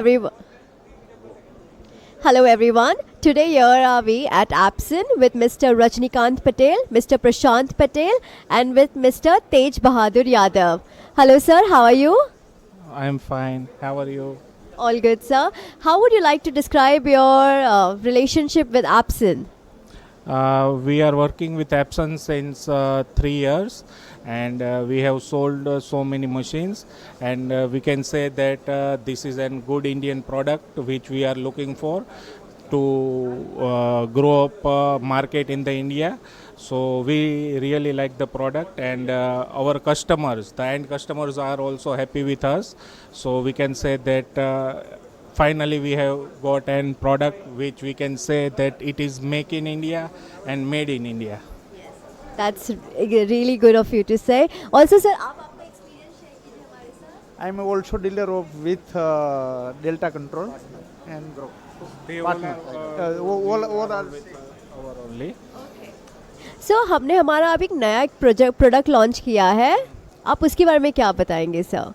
Everyone. Hello everyone. Today here are we at APSON with Mr. Rajnikant Patel, Mr. Prashant Patel and with Mr. Tej Bahadur Yadav. Hello sir, how are you? I'm fine. How are you? All good sir. How would you like to describe your relationship with APSON? We are working with APSON since 3 years, and we have sold so many machines. And we can say that this is a good Indian product which we are looking for to grow up market in the India. So we really like the product, and our customers, the end customers, are also happy with us. So we can say that. Finally we have got an product which we can say that it is make in India and made in India. That's really good of you to say. Also sir, आप अपना experience share कीजिए हमारे साथ. I'm also dealer of with Delta Control and partner. All are Our only. So हमने हमारा अब एक नया प्रोडक्ट लॉन्च किया है. आप उसके बारे में क्या बताएंगे sir?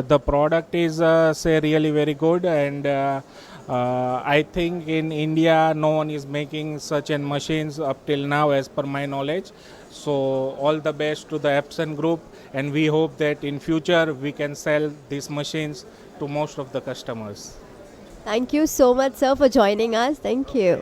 The product is say really very good, and I think in India no one is making such an machines up till now as per my knowledge. So all the best to the APSON group, and we hope that in future we can sell these machines to most of the customers. Thank you so much sir for joining us. Thank you.